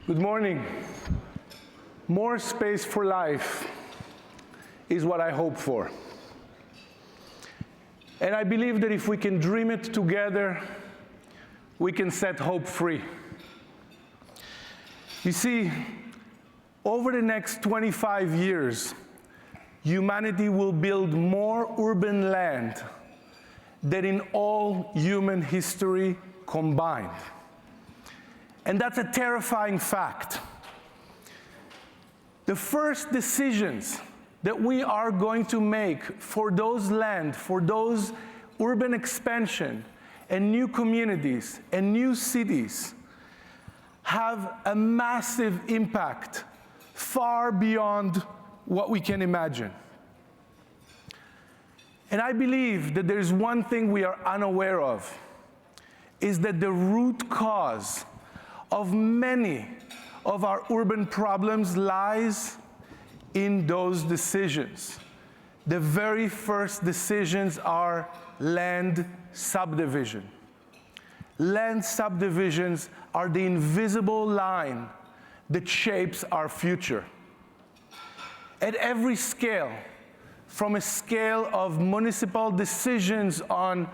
Good morning. More space for life is what I hope for. And I believe that if we can dream it together, we can set hope free. You see, over the next 25 years, humanity will build more urban land than in all human history combined. And that's a terrifying fact. The first decisions that we are going to make for those land, for those urban expansion and new communities and new cities have a massive impact far beyond what we can imagine. And I believe that there's one thing we are unaware of, is that the root cause of many of our urban problems lies in those decisions. The very first decisions are land subdivision. Land subdivisions are the invisible line that shapes our future. At every scale, from a scale of municipal decisions on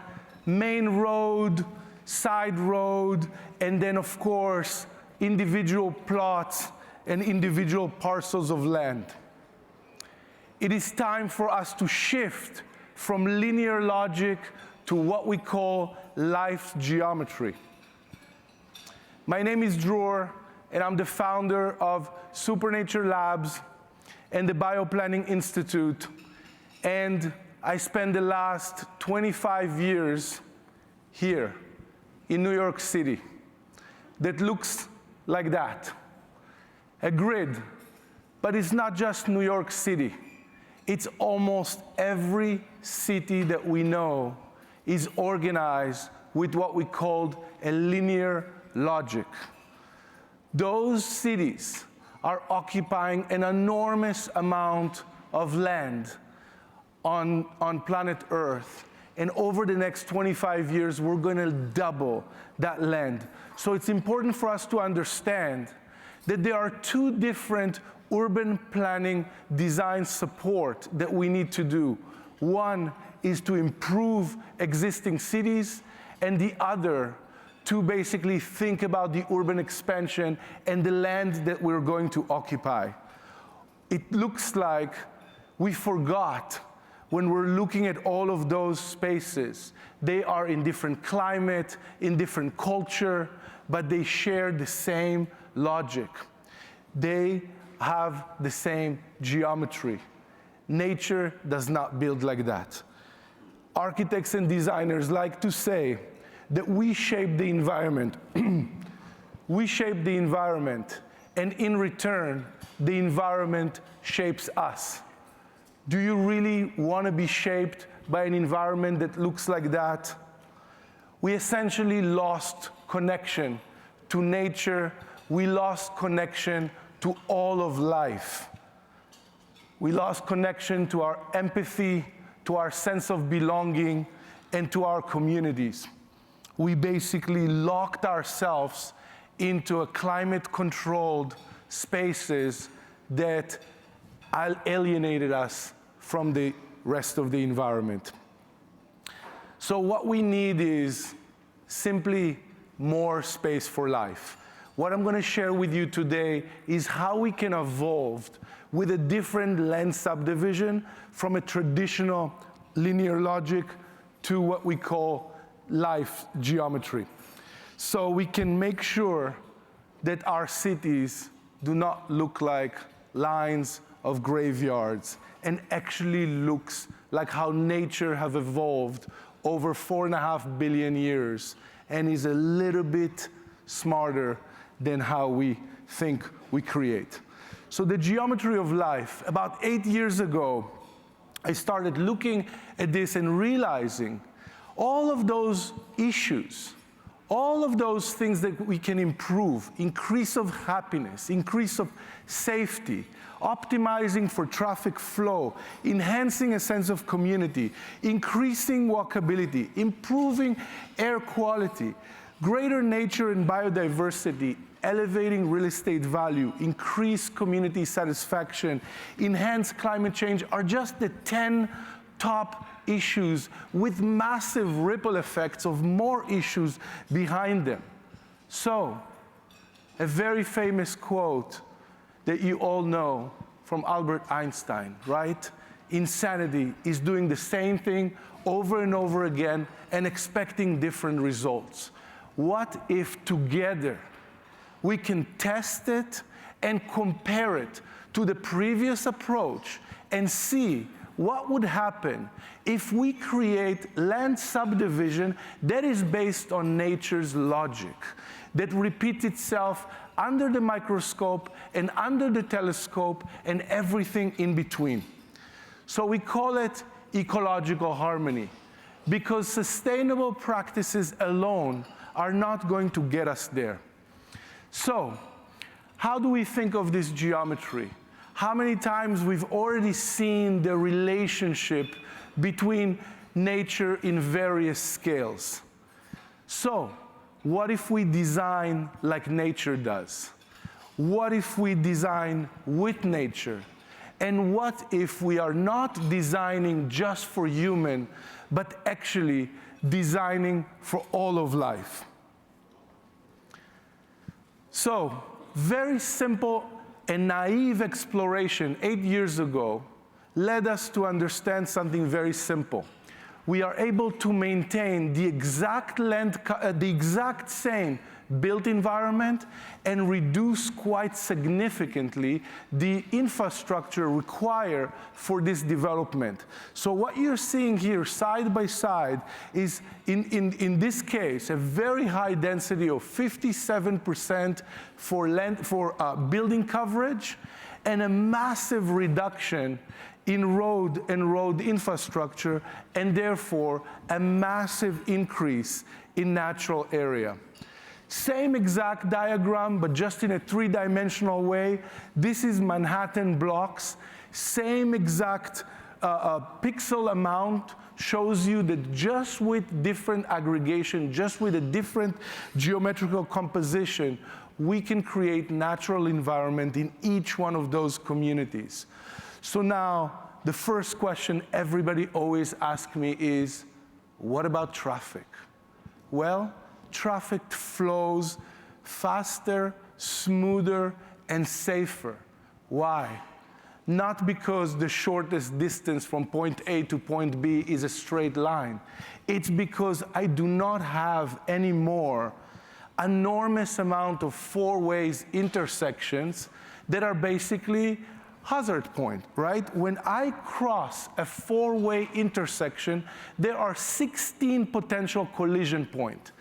main road, side road, and then of course, individual plots and individual parcels of land. It is time for us to shift from linear logic to what we call life's geometry. My name is Dror, and I'm the founder of Supernature Labs and the Bioplanning Institute, and I spent the last 25 years here in New York City that looks like that. A grid, but it's not just New York City. It's almost every city that we know is organized with what we called a linear logic. Those cities are occupying an enormous amount of land on planet Earth. And over the next 25 years, we're going to double that land. So it's important for us to understand that there are two different urban planning design support that we need to do. One is to improve existing cities, and the other to basically think about the urban expansion and the land that we're going to occupy. It looks like we forgot when we're looking at all of those spaces. They are in different climate, in different culture, but they share the same logic. They have the same geometry. Nature does not build like that. Architects and designers like to say that we shape the environment. We shape the environment, and in return, the environment shapes us. Do you really want to be shaped by an environment that looks like that? We essentially lost connection to nature. We lost connection to all of life. We lost connection to our empathy, to our sense of belonging, and to our communities. We basically locked ourselves into a climate-controlled spaces that alienated us from the rest of the environment. So what we need is simply more space for life. What I'm going to share with you today is how we can evolve with a different land subdivision from a traditional linear logic to what we call life geometry. So we can make sure that our cities do not look like lines of graveyards and actually looks like how nature have evolved over 4.5 billion years and is a little bit smarter than how we think we create. So the geometry of life, about 8 years ago, I started looking at this and realizing all of those issues, all of those things that we can improve, increase of happiness, increase of safety, optimizing for traffic flow, enhancing a sense of community, increasing walkability, improving air quality, greater nature and biodiversity, elevating real estate value, increase community satisfaction, enhance climate change are just the 10 top issues with massive ripple effects of more issues behind them. So, a very famous quote that you all know from Albert Einstein, right? Insanity is doing the same thing over and over again and expecting different results. What if together we can test it and compare it to the previous approach and see what would happen if we create land subdivision that is based on nature's logic, that repeats itself under the microscope and under the telescope and everything in between. So we call it ecological harmony, because sustainable practices alone are not going to get us there. So, how do we think of this geometry? How many times we've already seen the relationship between nature in various scales? So, what if we design like nature does? What if we design with nature? And what if we are not designing just for human, but actually designing for all of life? So, very simple and naive exploration 8 years ago led us to understand something very simple. We are able to maintain the exact same built environment and reduce quite significantly the infrastructure required for this development. So what you're seeing here side by side is, in this case, a very high density of 57% for building coverage and a massive reduction in road and road infrastructure, and therefore a massive increase in natural area. Same exact diagram, but just in a three-dimensional way. This is Manhattan blocks. Same exact pixel amount shows you that just with different aggregation, just with a different geometrical composition, we can create natural environment in each one of those communities. So now, the first question everybody always asks me is, what about traffic? Well, traffic flows faster, smoother, and safer. Why? Not because the shortest distance from point A to point B is a straight line. It's because I do not have anymore enormous amount of four-way intersections that are basically hazard point, right? When I cross a four-way intersection, there are 16 potential collision points.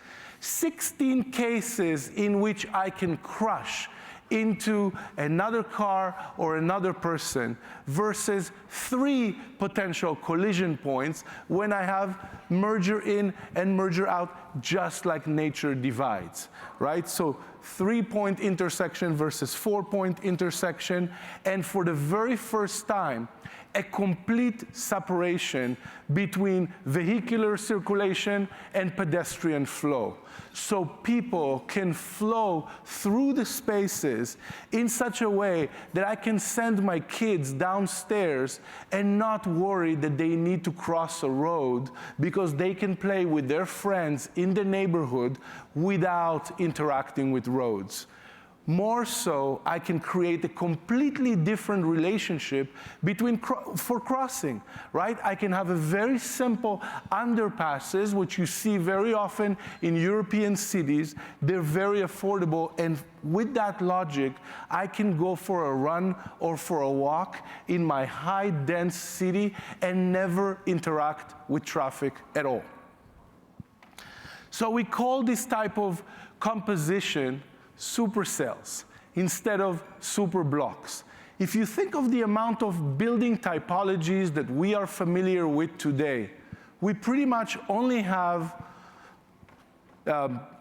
16 cases in which I can crash into another car or another person versus 3 potential collision points when I have merger in and merger out, just like nature divides, right? So 3-point intersection versus 4-point intersection, and for the very first time, a complete separation between vehicular circulation and pedestrian flow. So people can flow through the spaces in such a way that I can send my kids downstairs and not worry that they need to cross a road, because they can play with their friends in the neighborhood without interacting with roads. More so, I can create a completely different relationship for crossing, right? I can have a very simple underpasses, which you see very often in European cities. They're very affordable, and with that logic, I can go for a run or for a walk in my high dense city and never interact with traffic at all. So we call this type of composition supercells instead of super blocks. If you think of the amount of building typologies that we are familiar with today, we pretty much only have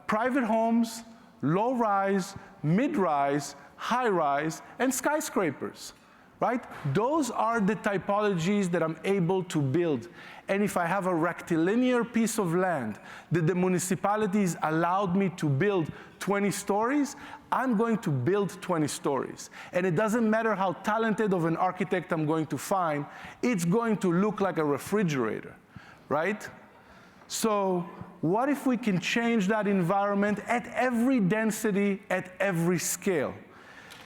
private homes, low-rise, mid-rise, high-rise, and skyscrapers. right? Those are the typologies that I'm able to build. And if I have a rectilinear piece of land that the municipalities allowed me to build 20 stories, I'm going to build 20 stories. And it doesn't matter how talented of an architect I'm going to find, it's going to look like a refrigerator, right? So what if we can change that environment at every density, at every scale?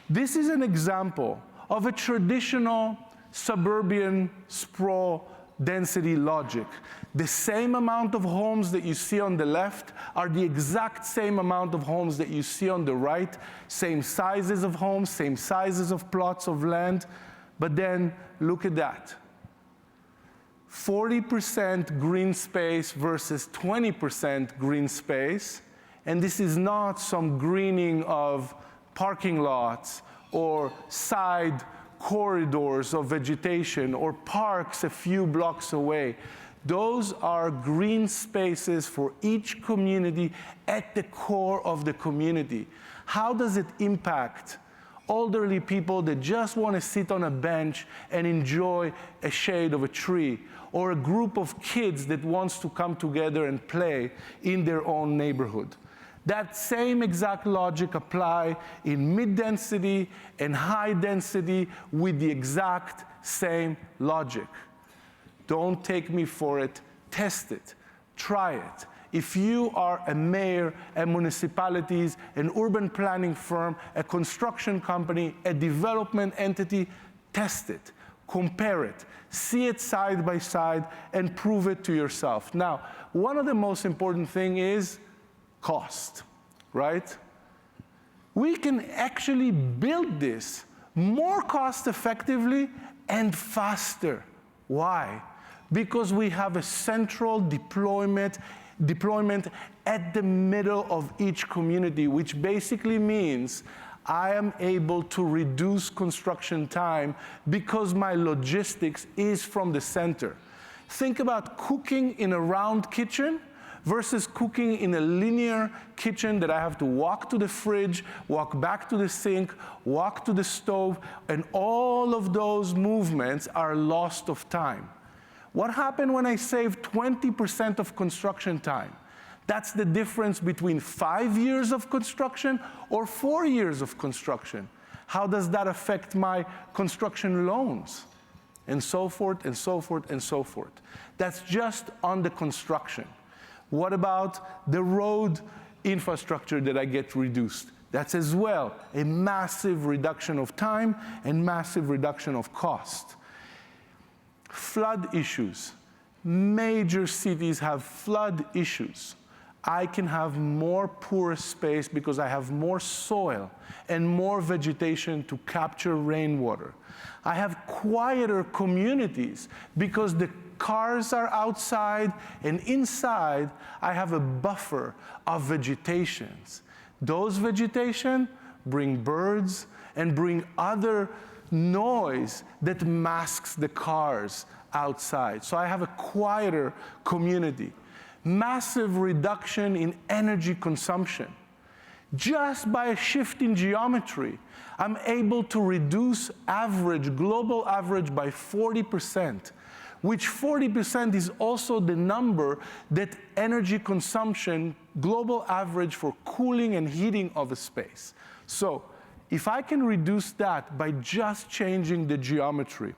This is an example of a traditional suburban sprawl density logic. The same amount of homes that you see on the left are the exact same amount of homes that you see on the right, same sizes of homes, same sizes of plots of land, but then look at that. 40% green space versus 20% green space, and this is not some greening of parking lots or side corridors of vegetation or parks a few blocks away. Those are green spaces for each community at the core of the community. How does it impact elderly people that just want to sit on a bench and enjoy a shade of a tree, or a group of kids that wants to come together and play in their own neighborhood? That same exact logic apply in mid-density and high density with the exact same logic. Don't take me for it, test it, try it. If you are a mayor, a municipalities, an urban planning firm, a construction company, a development entity, test it, compare it, see it side by side, and prove it to yourself. Now, one of the most important things is cost, right? We can actually build this more cost effectively and faster. Why? Because we have a central deployment at the middle of each community, which basically means I am able to reduce construction time because my logistics is from the center. Think about cooking in a round kitchen versus cooking in a linear kitchen that I have to walk to the fridge, walk back to the sink, walk to the stove, and all of those movements are lost of time. What happened when I save 20% of construction time? That's the difference between 5 years of construction or 4 years of construction. How does that affect my construction loans? And so forth, and so forth, and so forth. That's just on the construction. What about the road infrastructure that I get reduced? That's as well a massive reduction of time and massive reduction of cost. Flood issues. Major cities have flood issues. I can have more porous space because I have more soil and more vegetation to capture rainwater. I have quieter communities because the cars are outside, and inside I have a buffer of vegetations. Those vegetation bring birds and bring other noise that masks the cars outside. So I have a quieter community. Massive reduction in energy consumption. Just by a shift in geometry, I'm able to reduce global average by 40%, which 40% is also the number that energy consumption, global average for cooling and heating of a space. So if I can reduce that by just changing the geometry,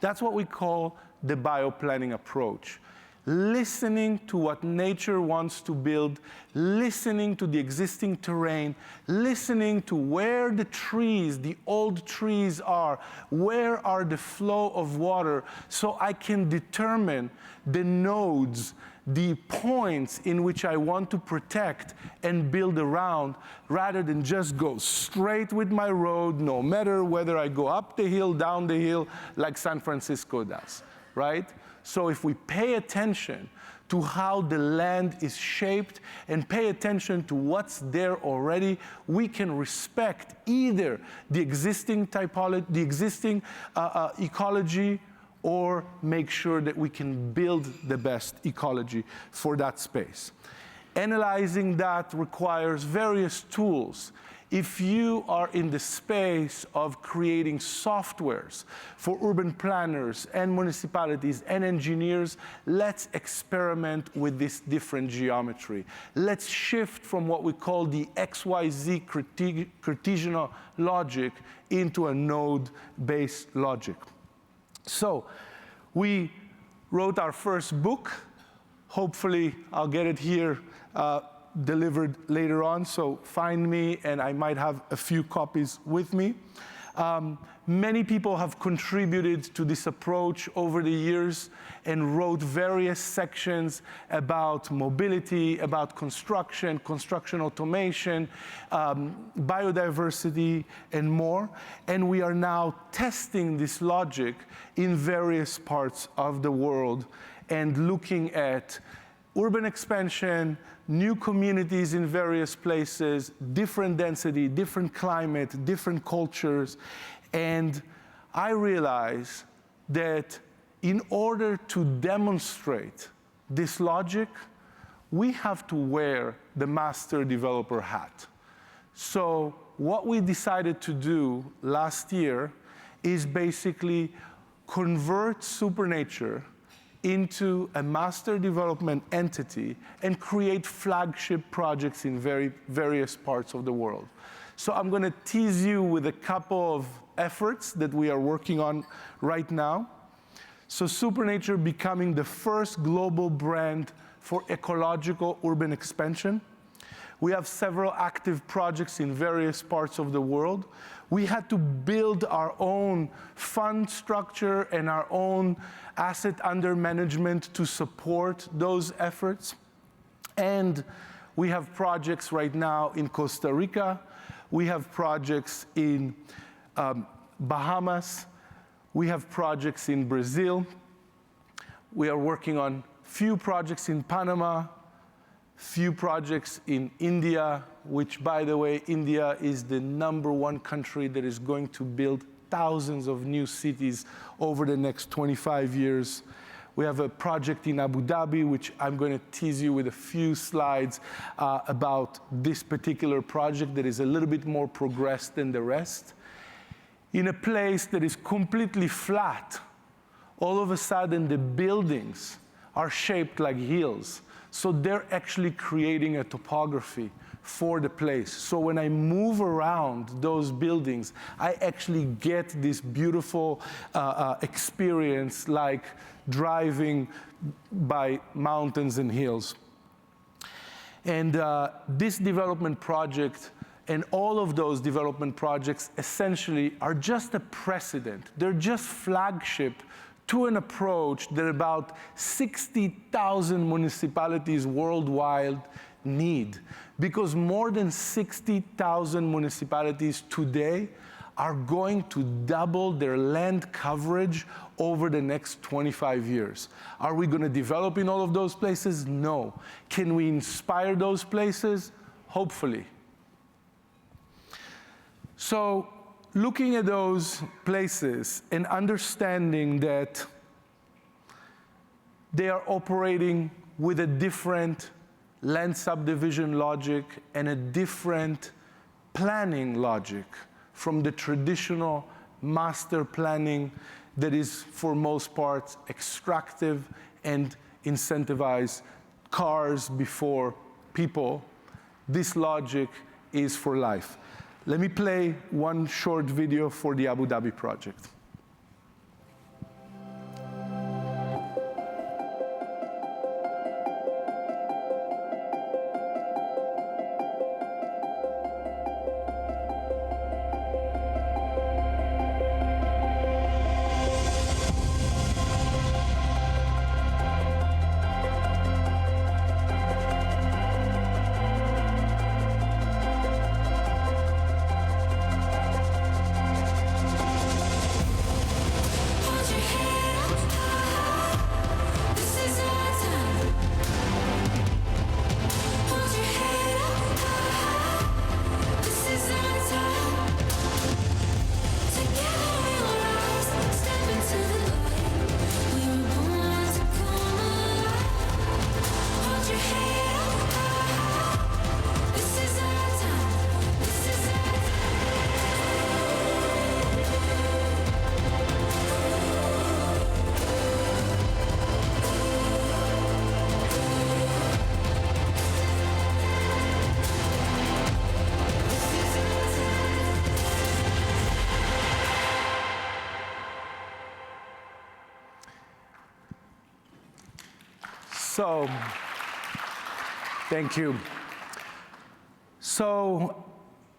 that's what we call the bioplanning approach. Listening to what nature wants to build, listening to the existing terrain, listening to where the trees, the old trees are, where are the flow of water, so I can determine the nodes, the points in which I want to protect and build around, rather than just go straight with my road, no matter whether I go up the hill, down the hill, like San Francisco does, right? So if we pay attention to how the land is shaped and pay attention to what's there already, we can respect either the existing typology, the existing ecology, or make sure that we can build the best ecology for that space. Analyzing that requires various tools, if you are in the space of creating softwares for urban planners and municipalities and engineers, let's experiment with this different geometry. Let's shift from what we call the XYZ Cartesian logic into a node-based logic. So we wrote our first book. Hopefully, I'll get it here delivered later on, so find me, and I might have a few copies with me. Many people have contributed to this approach over the years and wrote various sections about mobility, about construction, construction automation, biodiversity, and more. And we are now testing this logic in various parts of the world and looking at urban expansion, new communities in various places, different density, different climate, different cultures. And I realize that in order to demonstrate this logic, we have to wear the master developer hat. So what we decided to do last year is basically convert Supernature into a master development entity and create flagship projects in various parts of the world. So I'm going to tease you with a couple of efforts that we are working on right now. So Supernature becoming the first global brand for ecological urban expansion. We have several active projects in various parts of the world. We had to build our own fund structure and our own asset under management to support those efforts. And we have projects right now in Costa Rica. We have projects in Bahamas. We have projects in Brazil. We are working on few projects in Panama, few projects in India, which, by the way, India is the #1 country that is going to build thousands of new cities over the next 25 years. We have a project in Abu Dhabi, which I'm going to tease you with a few slides about this particular project that is a little bit more progressed than the rest. In a place that is completely flat, all of a sudden the buildings are shaped like hills. So they're actually creating a topography for the place. So when I move around those buildings, I actually get this beautiful experience like driving by mountains and hills. And this development project and all of those development projects essentially are just a precedent. They're just flagship to an approach that about 60,000 municipalities worldwide need. Because more than 60,000 municipalities today are going to double their land coverage over the next 25 years. Are we going to develop in all of those places? No. Can we inspire those places? Hopefully. So, looking at those places and understanding that they are operating with a different land subdivision logic and a different planning logic from the traditional master planning that is, for most parts, extractive and incentivize cars before people. This logic is for life. Let me play one short video for the Abu Dhabi project. So, thank you. So,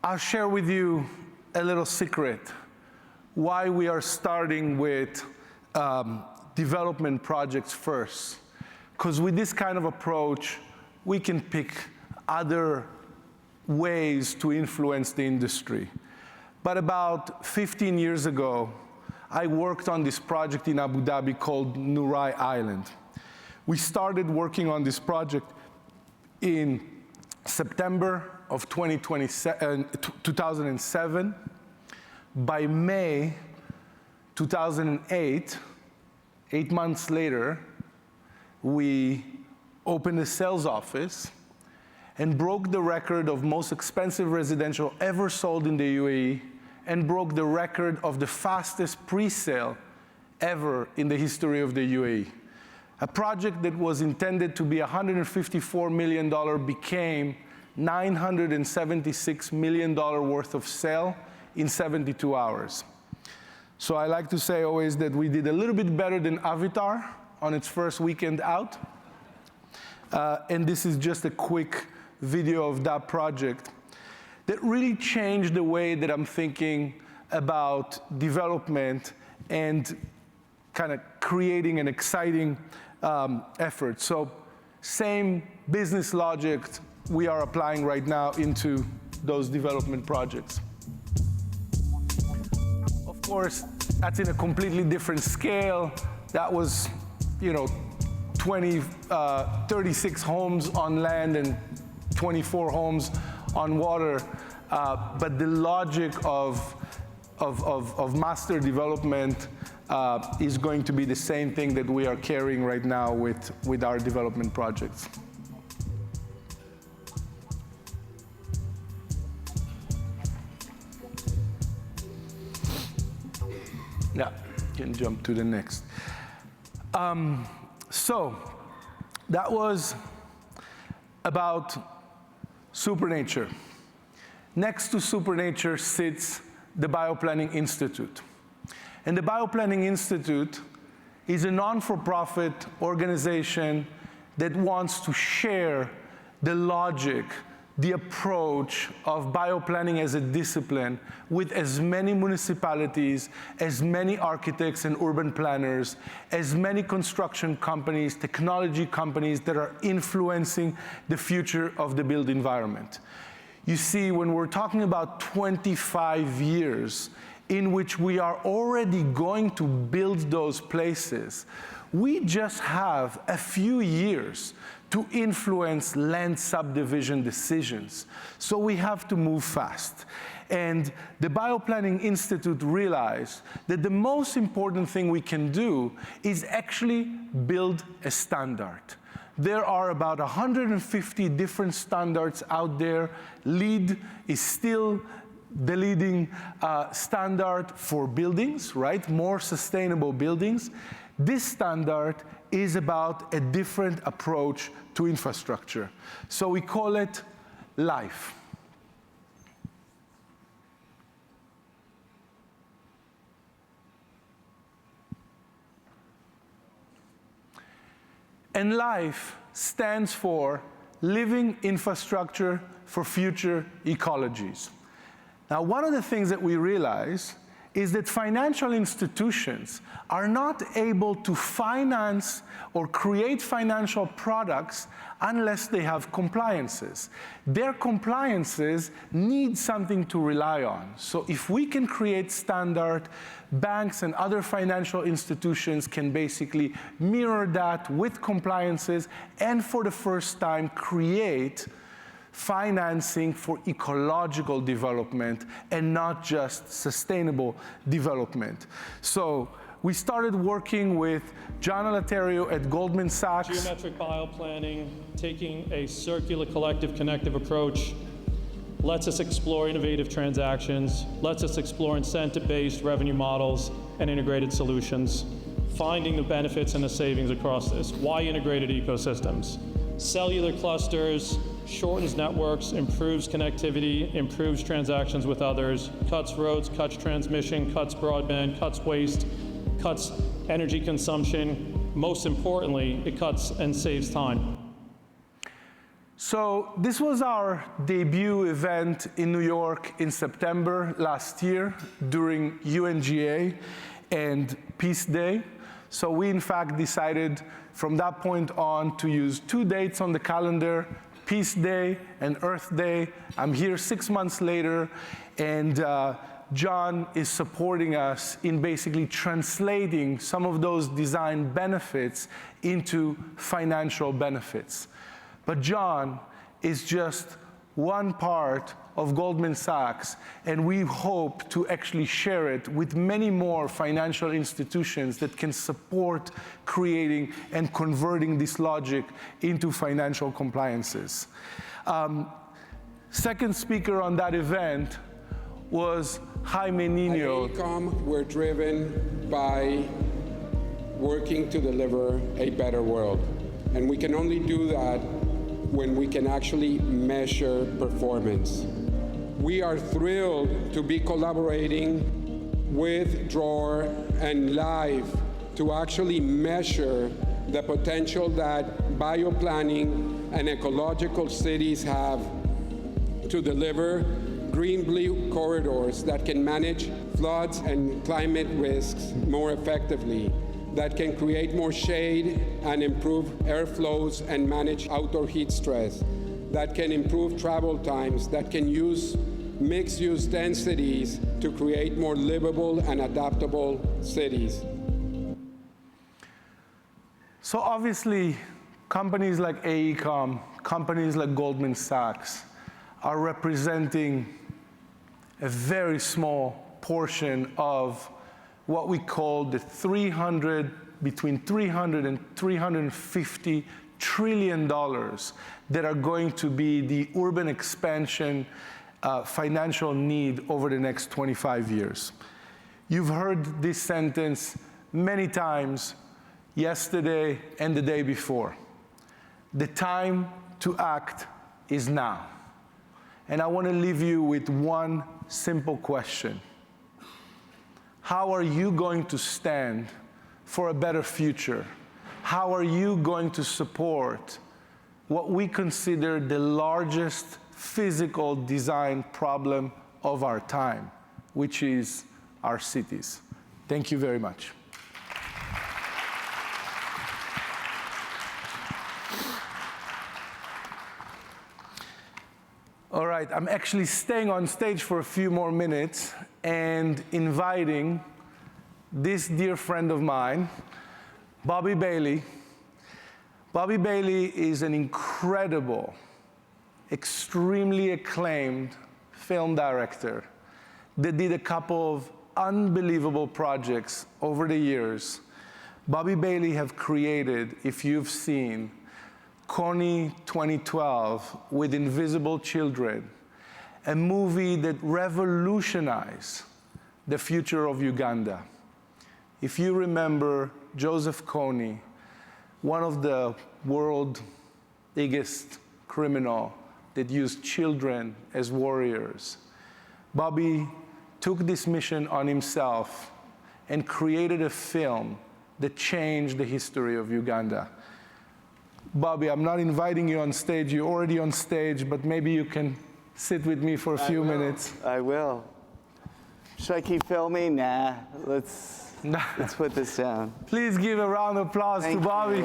I'll share with you a little secret why we are starting with development projects first. Because with this kind of approach, we can pick other ways to influence the industry. But about 15 years ago, I worked on this project in Abu Dhabi called Nurai Island. We started working on this project in September of 2007. By May 2008, 8 months later, we opened a sales office and broke the record of most expensive residential ever sold in the UAE, and broke the record of the fastest pre-sale ever in the history of the UAE. A project that was intended to be $154 million became $976 million worth of sale in 72 hours. So I like to say always that we did a little bit better than Avatar on its first weekend out. And this is just a quick video of that project that really changed the way that I'm thinking about development and kind of creating an exciting effort. So same business logic we are applying right now into those development projects. Of course, that's in a completely different scale. That was, 36 homes on land and 24 homes on water. But the logic of master development is going to be the same thing that we are carrying right now with our development projects. Yeah, you can jump to the next. So that was about Supernature. Next to Supernature sits the Bioplanning Institute. And the Bioplanning Institute is a non-for-profit organization that wants to share the logic, the approach of bioplanning as a discipline with as many municipalities, as many architects and urban planners, as many construction companies, technology companies that are influencing the future of the built environment. You see, when we're talking about 25 years in which we are already going to build those places, we just have a few years to influence land subdivision decisions. So we have to move fast. And the Bioplanning Institute realized that the most important thing we can do is actually build a standard. There are about 150 different standards out there. LEED is still the leading standard for buildings, right? More sustainable buildings. This standard is about a different approach to infrastructure. So we call it LIFE. And LIFE stands for Living Infrastructure for Future Ecologies. Now, one of the things that we realize is that financial institutions are not able to finance or create financial products unless they have compliances. Their compliances need something to rely on. So if we can create standard, banks and other financial institutions can basically mirror that with compliances and for the first time create financing for ecological development and not just sustainable development. So we started working with John Alaterio at Goldman Sachs. Geometric bioplanning, taking a circular collective connective approach, lets us explore innovative transactions, lets us explore incentive-based revenue models and integrated solutions, finding the benefits and the savings across this. Why integrated ecosystems? Cellular clusters, shortens networks, improves connectivity, improves transactions with others, cuts roads, cuts transmission, cuts broadband, cuts waste, cuts energy consumption, Most importantly, it cuts and saves time. So this was our debut event in New York in September last year during UNGA and Peace Day. So we in fact decided from that point on to use 2 dates on the calendar, Peace Day and Earth Day. I'm here 6 months later, and John is supporting us in basically translating some of those design benefits into financial benefits. But John is just one part of Goldman Sachs, and we hope to actually share it with many more financial institutions that can support creating and converting this logic into financial compliances. Second speaker on that event was Jaime Nino. At AECOM, we're driven by working to deliver a better world. And we can only do that when we can actually measure performance. We are thrilled to be collaborating with Dror and Live to actually measure the potential that bioplanning and ecological cities have to deliver green-blue corridors that can manage floods and climate risks more effectively, that can create more shade and improve airflows and manage outdoor heat stress, that can improve travel times, that can use mixed-use densities to create more livable and adaptable cities. So obviously, companies like AECOM, companies like Goldman Sachs are representing a very small portion of what we call the between $300 and $350 trillion that are going to be the urban expansion financial need over the next 25 years. You've heard this sentence many times yesterday and the day before. The time to act is now. And I want to leave you with one simple question. How are you going to stand for a better future? How are you going to support what we consider the largest physical design problem of our time, which is our cities? Thank you very much. All right, I'm actually staying on stage for a few more minutes and inviting this dear friend of mine, Bobby Bailey. Bobby Bailey is an incredible, extremely acclaimed film director that did a couple of unbelievable projects over the years. Bobby Bailey have created, if you've seen, Coney 2012 with Invisible Children, a movie that revolutionized the future of Uganda. If you remember Joseph Kony, one of the world's biggest criminals that used children as warriors, Bobby took this mission on himself and created a film that changed the history of Uganda. Bobby, I'm not inviting you on stage. You're already on stage, but maybe you can sit with me for a few minutes. I will. Should I keep filming? Nah, let's put this down. Please give a round of applause to Bobby.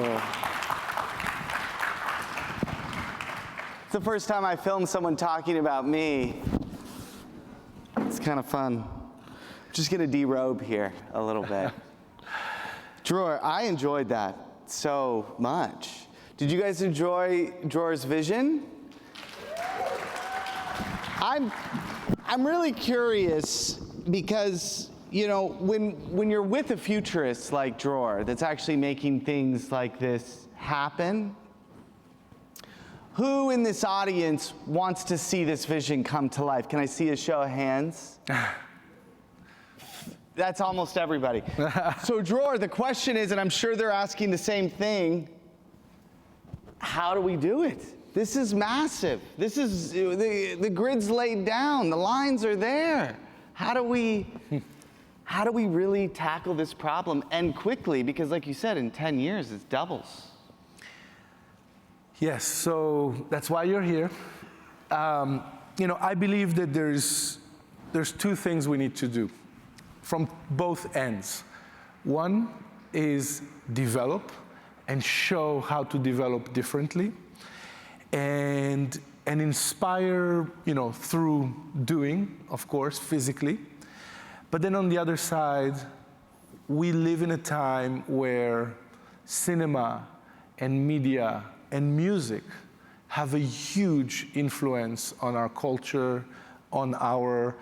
It's the first time I filmed someone talking about me. It's kind of fun. I'm just gonna derobe here a little bit. Dror, I enjoyed that so much. Did you guys enjoy Dror's vision? I'm really curious because, you know, when you're with a futurist like Dror that's actually making things like this happen, who in this audience wants to see this vision come to life? Can I see a show of hands? That's almost everybody. So Dror, the question is, and I'm sure they're asking the same thing, how do we do it? This is massive. This is, the grid's laid down, the lines are there. How do we how do we really tackle this problem and quickly? Because like you said, in 10 years, it doubles. Yes, so that's why you're here. I believe that there's two things we need to do from both ends. One is develop and show how to develop differently, and inspire, through doing, of course, physically. But then on the other side, we live in a time where cinema and media and music have a huge influence on our culture, on our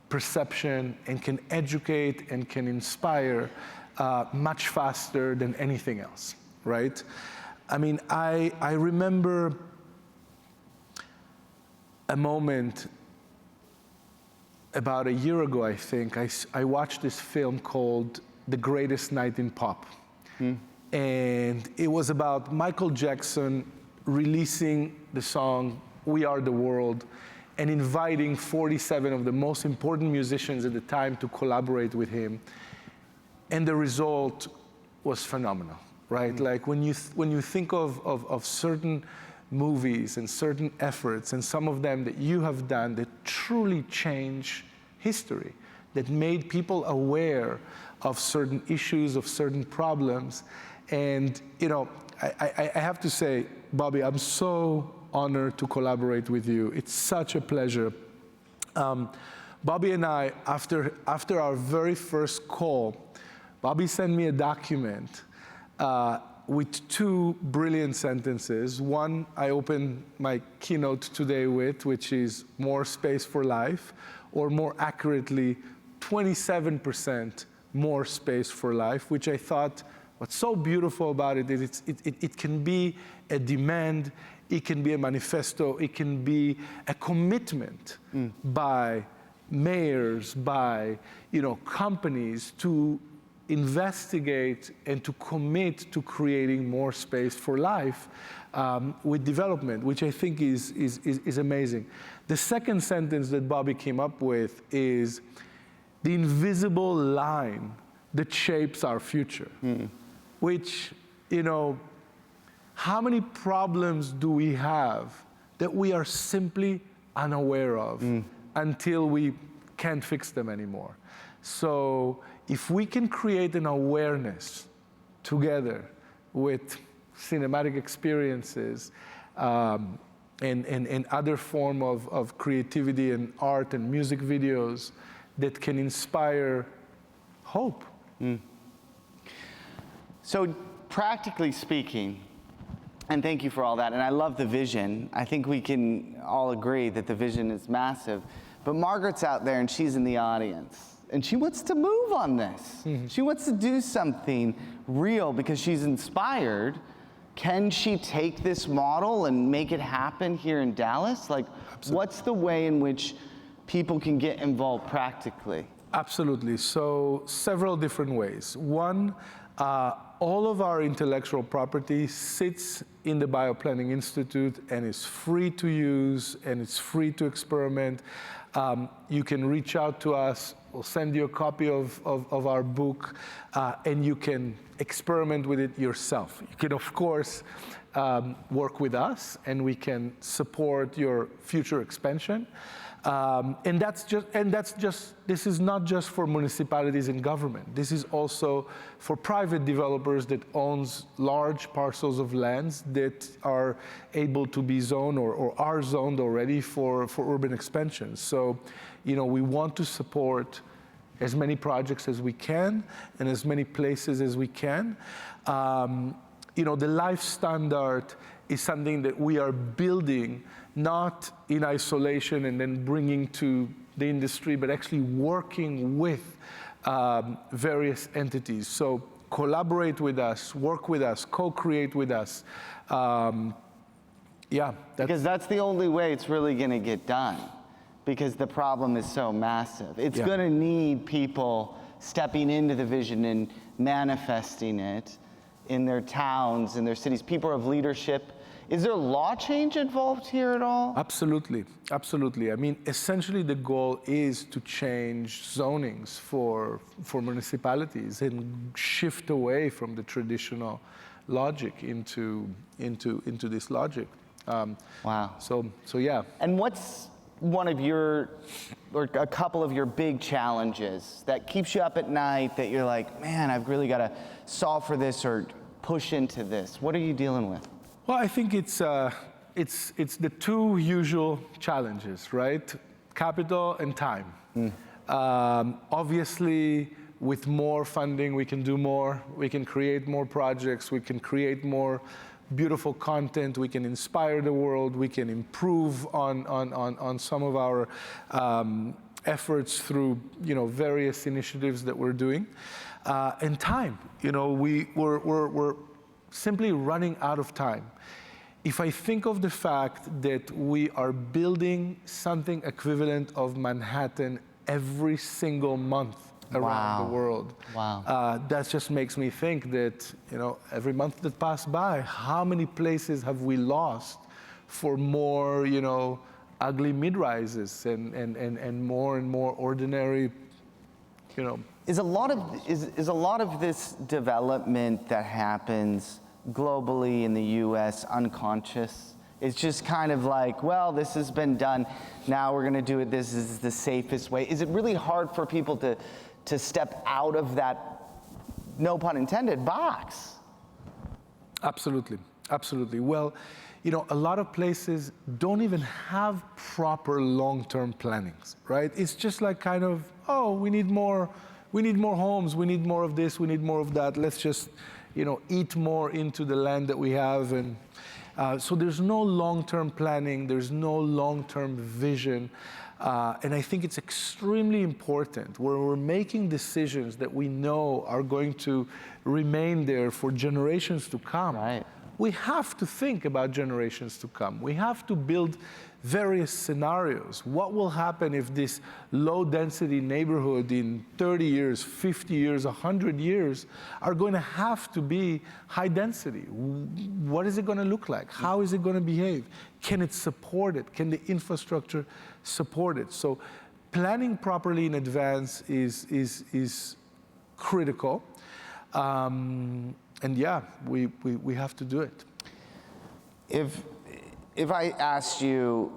perception, and can educate and can inspire much faster than anything else, right? I mean, I remember a moment about a year ago, I think, I watched this film called The Greatest Night in Pop. And it was about Michael Jackson releasing the song We Are the World and inviting 47 of the most important musicians at the time to collaborate with him. And the result was phenomenal, right? Like when you think of certain movies and certain efforts, and some of them that you have done that truly change history, that made people aware of certain issues, of certain problems. And I have to say, Bobby, I'm so honored to collaborate with you. It's such a pleasure. Bobby and I, after our very first call, Bobby sent me a document with two brilliant sentences. One, I opened my keynote today with, which is more space for life, or more accurately, 27% more space for life, which I thought, what's so beautiful about it is it can be a demand, it can be a manifesto, it can be a commitment by mayors, by companies to investigate and to commit to creating more space for life with development, which I think is amazing. The second sentence that Bobby came up with is the invisible line that shapes our future, which, how many problems do we have that we are simply unaware of until we can't fix them anymore? So if we can create an awareness together with cinematic experiences and other form of creativity and art and music videos that can inspire hope. So practically speaking, and thank you for all that, and I love the vision. I think we can all agree that the vision is massive, but Margaret's out there and she's in the audience. And she wants to move on this. She wants to do something real because she's inspired. Can she take this model and make it happen here in Dallas? Like, what's the way in which people can get involved practically? Absolutely. So several different ways. One, all of our intellectual property sits in the Bioplanning Institute and is free to use and it's free to experiment. You can reach out to us. We'll send you a copy of our book, and you can experiment with it yourself. You can, of course, work with us, and we can support your future expansion. And this is not just for municipalities and government. This is also for private developers that owns large parcels of lands that are able to be zoned or are zoned already for urban expansion. So, we want to support as many projects as we can and as many places as we can. The life standard is something that we are building not in isolation and then bringing to the industry, but actually working with various entities. So collaborate with us, work with us, co-create with us. Because that's the only way it's really going to get done, because the problem is so massive. It's going to need people stepping into the vision and manifesting it in their towns, in their cities, people of leadership Is there law change involved here at all? Absolutely, absolutely. I mean, essentially the goal is to change zonings for municipalities and shift away from the traditional logic into this logic. Wow. So yeah. And what's one of your, or a couple of your big challenges that keeps you up at night that you're like, man, I've really got to solve for this or push into this? What are you dealing with? Well, I think it's the two usual challenges, right? Capital and time. Obviously, with more funding, we can do more. We can create more projects. We can create more beautiful content. We can inspire the world. We can improve on some of our efforts through various initiatives that we're doing. And time, we're simply running out of time. If I think of the fact that we are building something equivalent of Manhattan every single month around the world, that just makes me think that, every month that passed by, how many places have we lost for more, ugly mid-rises and more ordinary, Is a lot of this development that happens globally in the U.S. unconscious? It's just kind of like, well, this has been done, now we're going to do it, this is the safest way. Is it really hard for people to step out of that, no pun intended, box? Absolutely, absolutely. Well, a lot of places don't even have proper long-term plannings, right? It's just like kind of, oh, we need more homes, we need more of this, we need more of that. Let's just, eat more into the land that we have. And so there's no long-term planning, there's no long-term vision. And I think it's extremely important where we're making decisions that we know are going to remain there for generations to come. Right. We have to think about generations to come. We have to build various scenarios. What will happen if this low-density neighborhood in 30 years, 50 years, 100 years are going to have to be high density? What is it going to look like? How is it going to behave? Can it support it? Can the infrastructure support it? So planning properly in advance is critical. And yeah, we have to do it. If I asked you,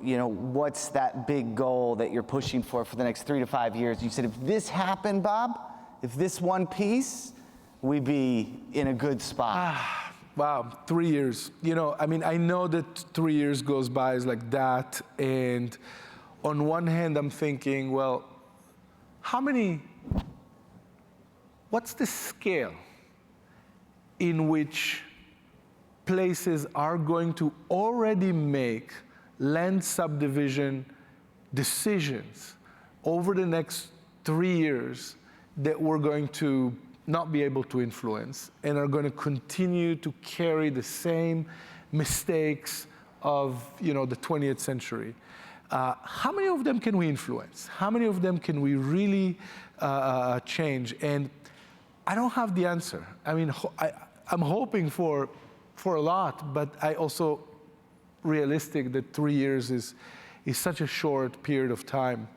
what's that big goal that you're pushing for the next 3 to 5 years, you said, if this happened, Bob, if this one piece, we'd be in a good spot. Wow, 3 years. I know that 3 years goes by as like that. And on one hand, I'm thinking, well, what's the scale in which places are going to already make land subdivision decisions over the next 3 years that we're going to not be able to influence and are going to continue to carry the same mistakes of the 20th century? How many of them can we influence? How many of them can we really change? And I don't have the answer. I'm hoping for a lot, but I also realistic that 3 years is such a short period of time.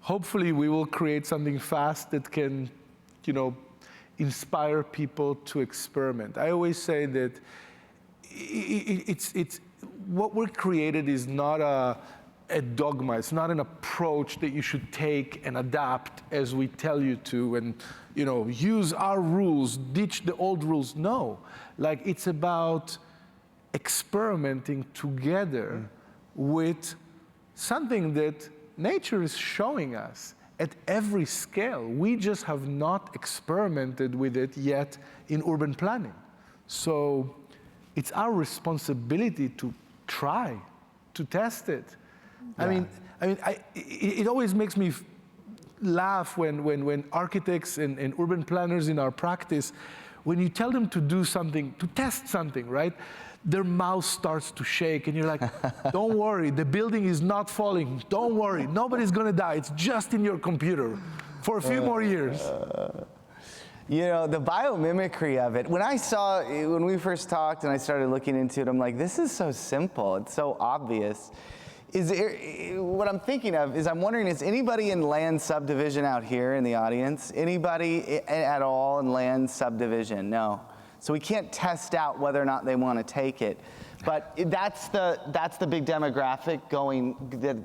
Hopefully we will create something fast that can, inspire people to experiment. I always say that it's what we're created is not a dogma. It's not an approach that you should take and adapt as we tell you to, and use our rules, ditch the old rules. No, it's about experimenting together with something that nature is showing us at every scale. We just have not experimented with it yet in urban planning. So it's our responsibility to try, to test it. Yeah. It always makes me laugh when architects and urban planners in our practice, when you tell them to do something, to test something, right? Their mouth starts to shake and you're like, don't worry, the building is not falling. Don't worry, nobody's gonna die. It's just in your computer for a few more years. You know, the biomimicry of it. When we first talked and I started looking into it, I'm like, this is so simple. It's so obvious. What I'm thinking of is I'm wondering, is anybody in land subdivision out here in the audience? Anybody at all in land subdivision? No. So we can't test out whether or not they want to take it. But that's the big demographic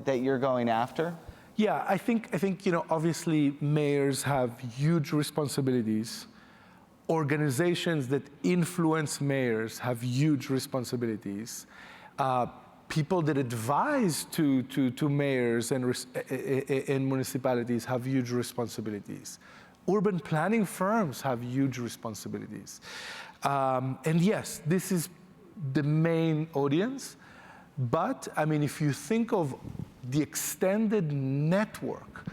that you're going after? Yeah, I think obviously mayors have huge responsibilities. Organizations that influence mayors have huge responsibilities. People that advise to mayors and municipalities have huge responsibilities. Urban planning firms have huge responsibilities. And yes, this is the main audience. But I mean, if you think of the extended network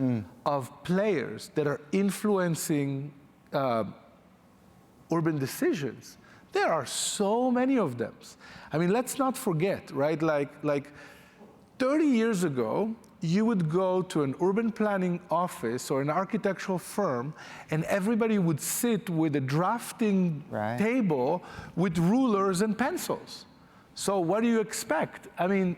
of players that are influencing urban decisions, there are so many of them. I mean, let's not forget, right? Like 30 years ago, you would go to an urban planning office or an architectural firm, and everybody would sit with a drafting table with rulers and pencils. So what do you expect? I mean,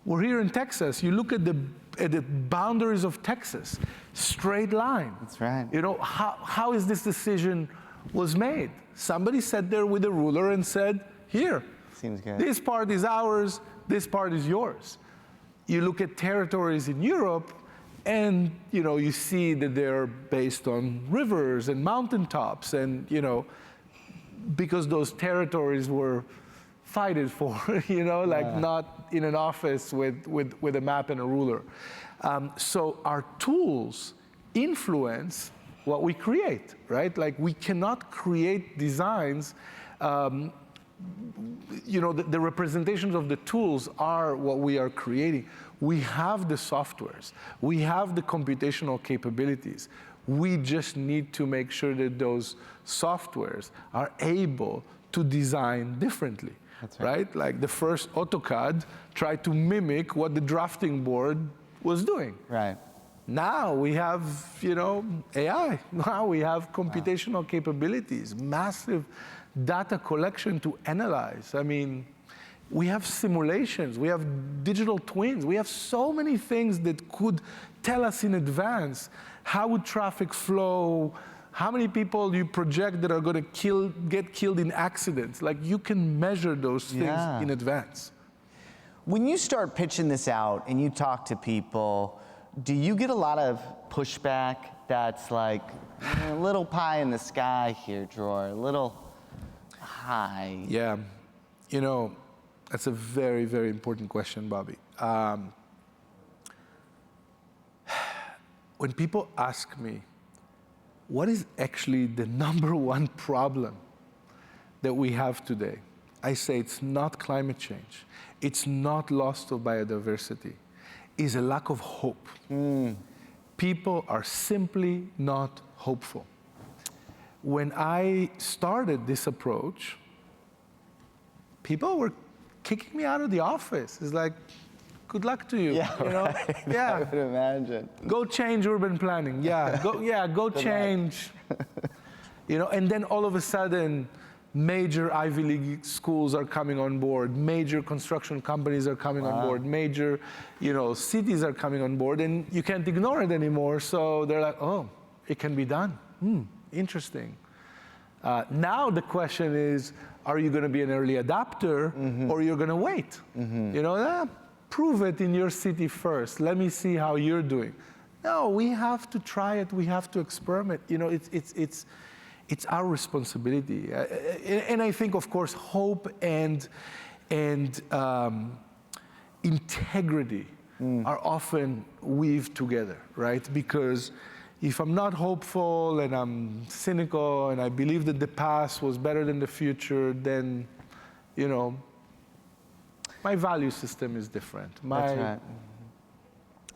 we're here in Texas. You look at the boundaries of Texas, straight line. That's right. You know, how is this decision was made? Somebody sat there with a ruler and said, here, seems good. This part is ours, this part is yours. You look at territories in Europe, and you see that they're based on rivers and mountaintops, and because those territories were fighted for, not in an office with a map and a ruler. So our tools influence what we create, right? Like, we cannot create designs. The representations of the tools are what we are creating. We have the softwares. We have the computational capabilities. We just need to make sure that those softwares are able to design differently. That's right? Like, the first AutoCAD tried to mimic what the drafting board was doing. Right. Now we have, AI. Now we have computational capabilities, massive data collection to analyze. I mean, we have simulations, we have digital twins, we have so many things that could tell us in advance how would traffic flow, how many people you project that are going to get killed in accidents. Like, you can measure those things in advance. When you start pitching this out and you talk to people, do you get a lot of pushback that's like a little pie in the sky here, Dror, a little high? Yeah, that's a very, very important question, Bobby. When people ask me, what is actually the #1 problem that we have today? I say it's not climate change. It's not loss of biodiversity. It's a lack of hope. People are simply not hopeful. When I started this approach, people were kicking me out of the office. It's like, good luck to you. Yeah, I would imagine. Go change urban planning. Go change. And then all of a sudden, major Ivy League schools are coming on board, major construction companies are coming on board, major, cities are coming on board, and you can't ignore it anymore. So they're like, oh, it can be done. Interesting. Now the question is, are you going to be an early adopter, or you're going to wait? Prove it in your city first. Let me see how you're doing. No, we have to try it. We have to experiment. It's our responsibility. And I think, of course, hope and integrity are often weaved together, right? Because if I'm not hopeful and I'm cynical and I believe that the past was better than the future, then, my value system is different. That's right.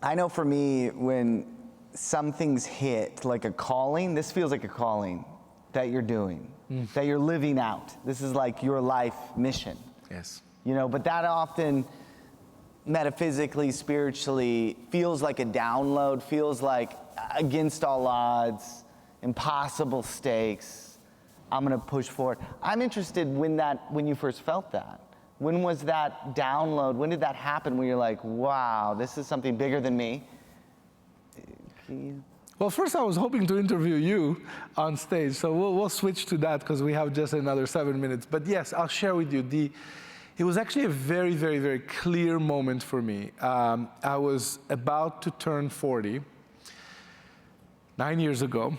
I know for me, when something's hit, like a calling, this feels like a calling that you're doing, that you're living out. This is like your life mission. Yes. But that often metaphysically, spiritually feels like a download, feels like against all odds, impossible stakes. I'm gonna push forward. I'm interested when you first felt that. When was that download? When did that happen where you're like, wow, this is something bigger than me? Well, first I was hoping to interview you on stage, so we'll switch to that because we have just another 7 minutes. But yes, I'll share with you. It was actually a very, very, very clear moment for me. I was about to turn 40, 9 years ago,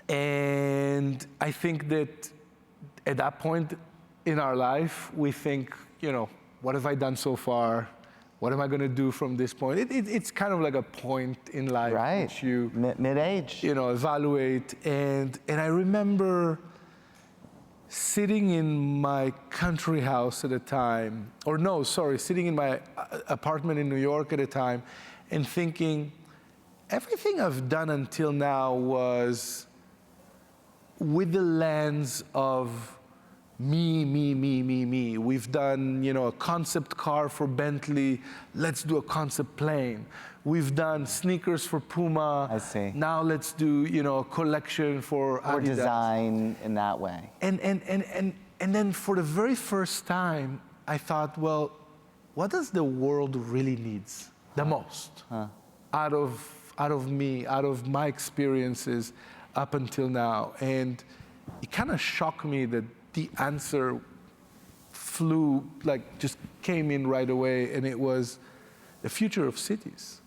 and I think that at that point in our life, we think, what have I done so far? What am I going to do from this point? It's kind of like a point in life right. which you mid-age, evaluate. And I remember sitting in my country house at a time, sitting in my apartment in New York at a time, and thinking, everything I've done until now was with the lens of me. We've done, a concept car for Bentley. Let's do a concept plane. We've done sneakers for Puma. I see. Now let's do, a collection for Adidas. Or design in that way. And then for the very first time, I thought, well, what does the world really needs the most out of me, out of my experiences up until now? And it kind of shocked me that the answer just came in right away, and it was the future of cities.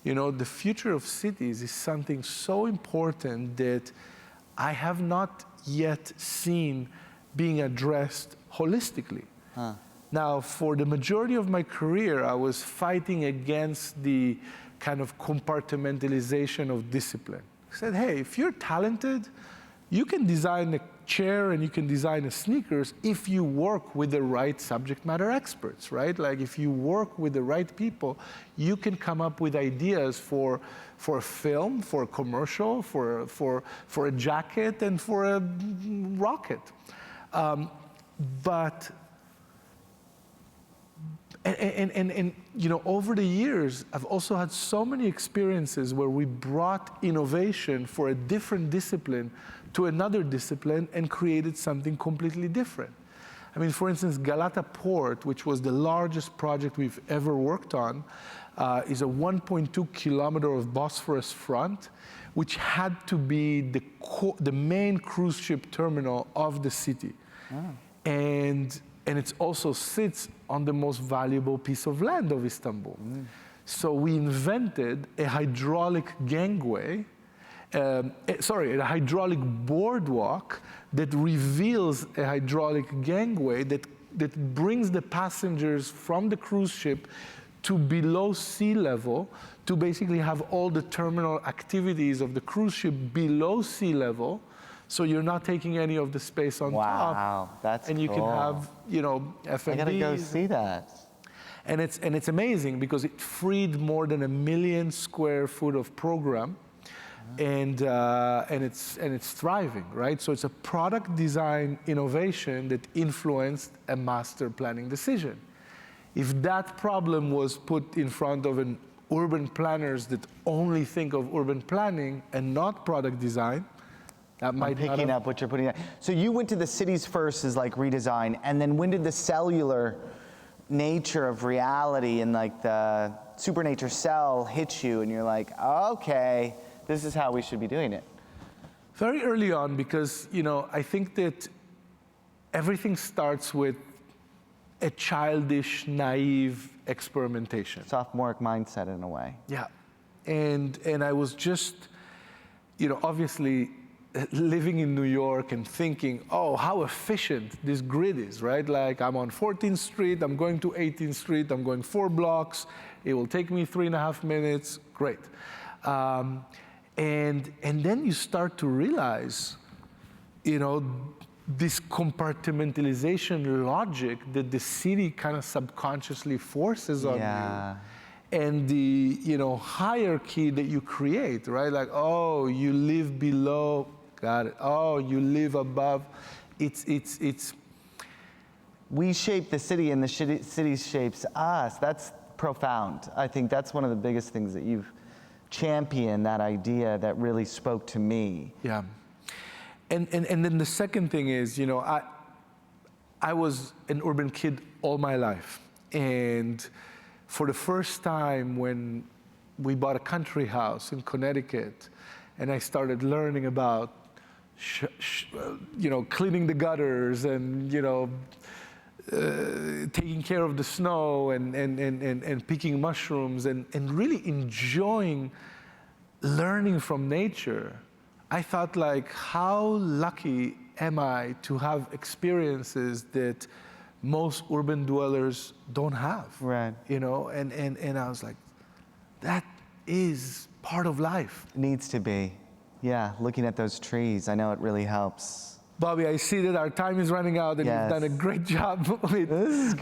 The future of cities is something so important that I have not yet seen being addressed holistically. Now, for the majority of my career, I was fighting against the kind of compartmentalization of discipline. I said, hey, if you're talented, you can design a chair and you can design a sneakers if you work with the right subject matter experts, right? Like if you work with the right people, you can come up with ideas for a film, for a commercial, for a jacket, and for a rocket. Over the years, I've also had so many experiences where we brought innovation for a different discipline to another discipline and created something completely different. I mean, for instance, Galata Port, which was the largest project we've ever worked on, is a 1.2 kilometer of Bosphorus front, which had to be the main cruise ship terminal of the city. And it also sits on the most valuable piece of land of Istanbul. So we invented a hydraulic gangway, a hydraulic boardwalk that reveals a hydraulic gangway that brings the passengers from the cruise ship to below sea level to basically have all the terminal activities of the cruise ship below sea level. So you're not taking any of the space on top. Wow, that's and you cool. can have, F&Bs. I gotta go see that. And it's amazing because it freed more than 1 million square foot of program, and it's thriving, right? So it's a product design innovation that influenced a master planning decision. If that problem was put in front of an urban planners that only think of urban planning and not product design, that might I'm picking up what you're putting down. So you went to the cities first as like redesign, and then when did the cellular nature of reality and like the Supernature cell hit you and you're like, okay, this is how we should be doing it? Very early on, because I think that everything starts with a childish, naive experimentation. Sophomoric mindset in a way. Yeah, and I was just, obviously living in New York and thinking, oh, how efficient this grid is, right? Like I'm on 14th Street, I'm going to 18th Street, I'm going 4 blocks, it will take me 3.5 minutes, great. And then you start to realize, this compartmentalization logic that the city kind of subconsciously forces on you. And the hierarchy that you create, right? Like, oh, you live below, got it. Oh, you live above. It's. We shape the city, and the city shapes us. That's profound. I think that's one of the biggest things that you've champion that idea that really spoke to me. Yeah. And then the second thing is, you know, I was an urban kid all my life. And for the first time when we bought a country house in Connecticut, and I started learning about, you know, cleaning the gutters and, you know, taking care of the snow and picking mushrooms and really enjoying learning from nature, I thought, like, how lucky am I to have experiences that most urban dwellers don't have. Right. You know, and I was like, that is part of life. It needs to be. Yeah, looking at those trees, I know it really helps. Bobby, I see that our time is running out, and Yes. you've done a great job with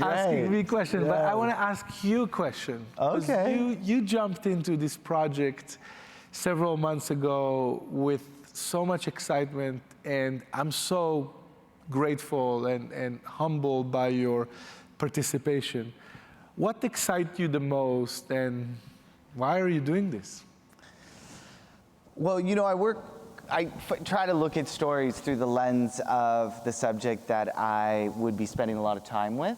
asking me questions. But I want to ask you a question. 'Cause Okay. You jumped into this project several months ago with so much excitement, and I'm so grateful and humbled by your participation. What excites you the most, and why are you doing this? Well, you know, I try to look at stories through the lens of the subject that I would be spending a lot of time with.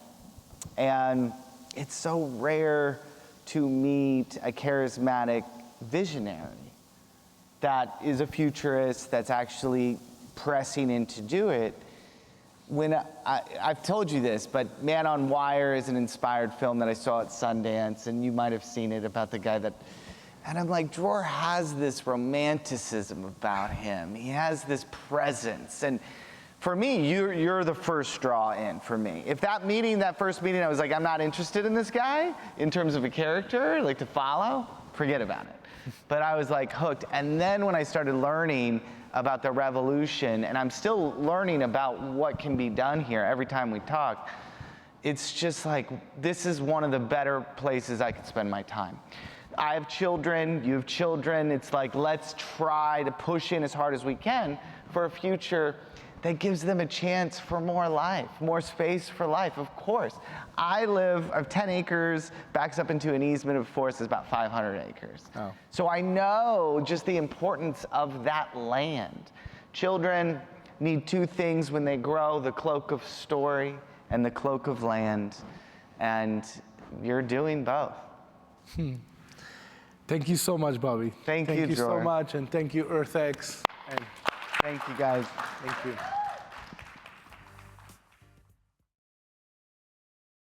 And it's so rare to meet a charismatic visionary that is a futurist that's actually pressing in to do it. When I've told you this, but Man on Wire is an inspired film that I saw at Sundance, and you might have seen it, about the guy that, and I'm like, Dror has this romanticism about him. He has this presence. And for me, you're the first draw in for me. If that first meeting, I was like, I'm not interested in this guy in terms of a character, like to follow, forget about it. But I was like hooked. And then when I started learning about the revolution, and I'm still learning about what can be done here every time we talk, it's just like, this is one of the better places I could spend my time. I have children, you have children. It's like, let's try to push in as hard as we can for a future that gives them a chance for more life, more space for life, of course. I have 10 acres, backs up into an easement of forest is about 500 acres. Oh. So I know just the importance of that land. Children need two things when they grow: the cloak of story and the cloak of land. And you're doing both. Thank you so much, Bobby. Thank you, Thank you so Dror. much, and thank you, EarthX. And Thank you, guys. thank you.